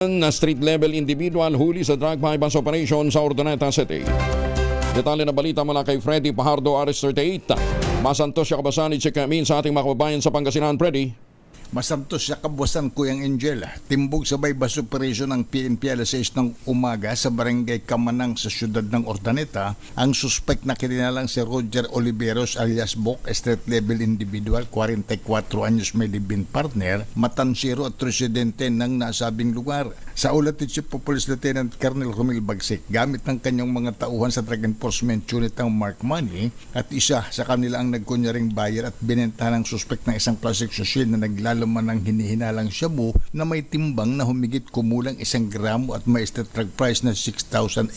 Na street-level individual huli sa drug bypass operation sa Urdaneta City. Detalye na balita mula kay Freddy Pajardo, Aris 38. Masantos siya kabasan ni Chikamin sa ating mga kababayan sa Pangasinan, Freddy. Masantos siya kabuwasan Kuyang Angel. Timbog sa bypass operation ng PNP alas 6 ng umaga sa barangay Kamanang sa siyudad ng Urdaneta. Ang suspect na kininalang si Roger Oliveros alias Bok, street level individual, 44 anyos, may live-in partner, matansiro at residente ng nasabing lugar. Sa ulat ni Chief of Police Lieutenant Colonel Romil Bagsik, gamit ng kanyang mga tauhan sa Drug Enforcement Unit ang Mark Money at isa sa kanila ang nagkunyaring buyer at binentahan ng suspect ng isang plastic social na naglalaman ng hinihinalang shabu na may timbang na humigit kumulang 1 gramo at may street drug price na 6,800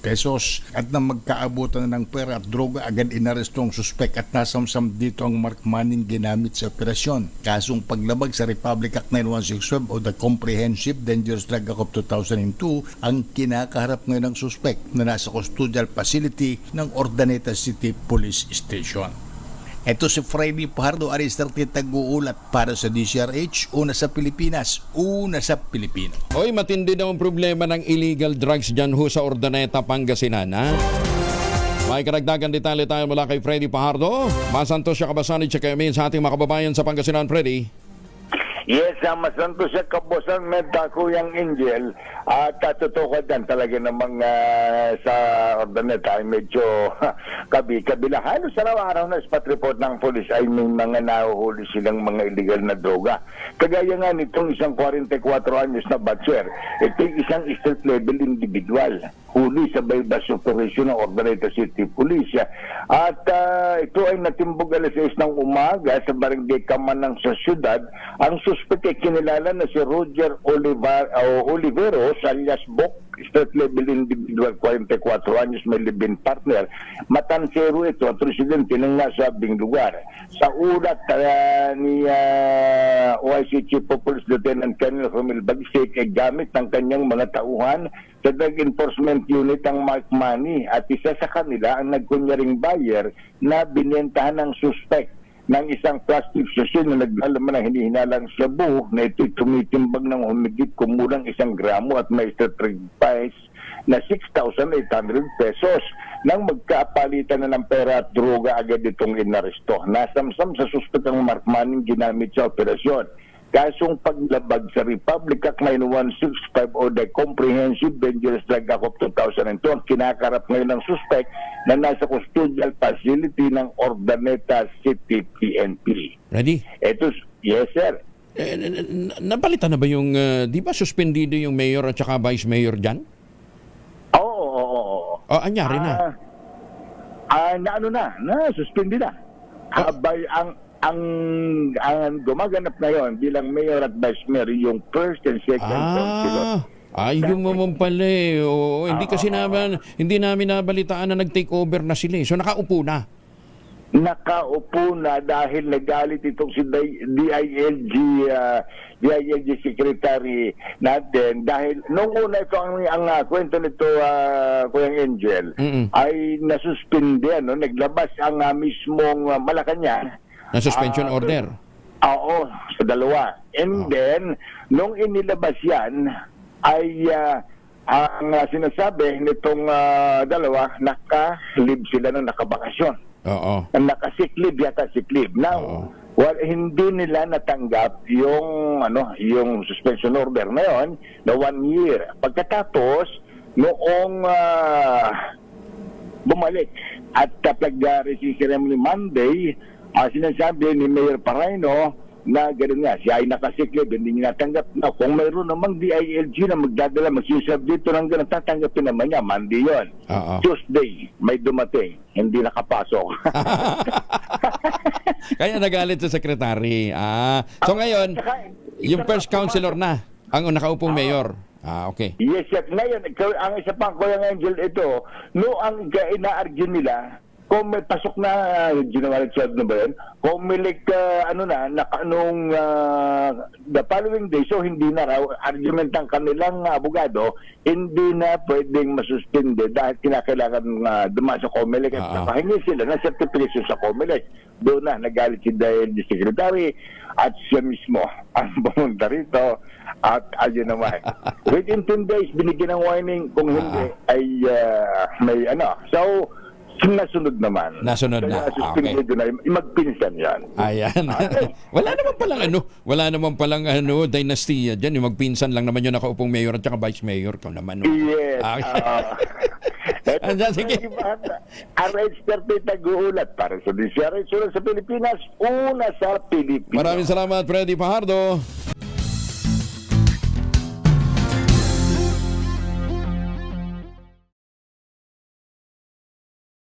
pesos. At nang magkaabutan na ng pera at droga, agad inaresto ang suspect at nasamsam dito ang Mark Money ginamit sa operasyon. Kasong paglabag sa Republic Act 9165 o the Comprehensive Dangerous Drug Act of 2002 ang kinakaharap ngayon ng suspect na nasa custodial facility ng Urdaneta City Police Station. Ito si Freddy Pajardo, Aris 38, tag-uulat para sa DCRH, una sa Pilipinas, una sa Pilipino. Hoy, matindi daw ang problema ng illegal drugs dyan ho sa Urdaneta, Pangasinan, ha? May karagdagan detalye tayo mula kay Freddy Pajardo. Masantos siya kabasan ni Chikamin sa ating mga kababayan sa Pangasinan, Freddy. Yes, masanto siya kabosan meta Kuyang Angel at totoo ka dyan talaga namang sa Urdaneta ay medyo kabila. Halos araw-araw na spot report ng polis ay may mga nahuhuli silang mga illegal na droga. Kagaya nga nitong isang 44 anyos na batcher, ito isang street level individual huli sa bypass operation ng Urdaneta City Police. At ito ay natimbog alas 6 ng umaga sa barangay Kamanang sa siyudad. Ang suspect ay kinilala na si Roger Oliveros alias Bok, street level individual, 44 anyos, may live-in partner. Matansero ito at residente ng nasabing lugar. Sa ulat ni OIC Chief of Police Lieutenant Colonel Romil Bagsik ay gamit ng kanyang mga tauhan sa Drug Enforcement Unit ang Mark Money at isa sa kanila ang nagkunyaring buyer na binentahan ng suspect ng isang plastic sachet na naglalaman ng hinihinalang shabu na ito'y tumitimbang ng humigit kumulang 1 gramo at may street price na 6,800 pesos. Nang magkapalitan na ng pera at droga, agad itong inaresto. Nasamsam sa suspect ang Mark Money ginamit sa operasyon. Kasong paglabag sa Republic Act 9165 o the Comprehensive Dangerous Drug Act of 2002 ang kinakarap ngayon ng suspect na nasa custodial facility ng Urdaneta City PNP. Ready? Yes, sir. Napalitan na ba yung, di ba suspendido yung mayor at saka vice mayor dyan? Oo. Anyari na? Suspended na. Ang gumaganap ngayon bilang mayor at vice mayor yung first and second councilor. Yung naman pala eh. Hindi namin nabalitaan na nag-take over na sila eh. So nakaupo na. Nakaupo na dahil nagalit itong si DILG secretary natin dahil nung una ito ang kwento nito Kuyang Angel ay nasuspinde, naglabas ang mismong Malacanang na suspension order. Oo, sa dalawa. And then, nung inilabas yan, ay ang sinasabi nitong dalawa, naka-leave sila ng nakabakasyon. Oo. Naka-sick leave yata, sick leave. Now, hindi nila natanggap yung suspension order na yon na 1 year. Pagkatapos, noong bumalik at pag-receive ceremony Monday, sinasabi ni Mayor Paraino na gano'n nga, siya ay nakasiklib, hindi niya natanggap na kung mayroon namang DILG na magdadala, magsisab dito ng gano'n, tatanggapin naman niya, Monday yun. Tuesday, may dumating, hindi nakapasok. Kaya nagalit sa sekretary. So ngayon, yung first councilor na, ang nakaupong mayor. Okay. Yes, sir. Ngayon, ang isa pang Kuyang Angel ito, ang ina-argue nila, kung may pasok na, January 12 na ba yun? Comelec, nung the following day, so hindi na raw, argument ng kanilang abogado, hindi na pwedeng masuspinde dahil kinakailangan dumaan sa Comelec at nakahingi sila ng certification sa Comelec. Doon na, nagalit si DILG Secretary at siya mismo ang pumunta rito at ayun naman. Within 10 days, binigyan ng warning kung hindi ay may So, nasunod naman. Nasunod na. Okay. Na, magpinsan yan. Ayan. Wala naman palang dynasty diyan. Yung magpinsan lang naman yung nakaupong mayor at saka vice mayor ko naman. Yes. Andyan, sige. RH30 tag-uulat para sa DCRH sa Pilipinas, una sa Pilipinas. Maraming salamat, Freddy Fajardo.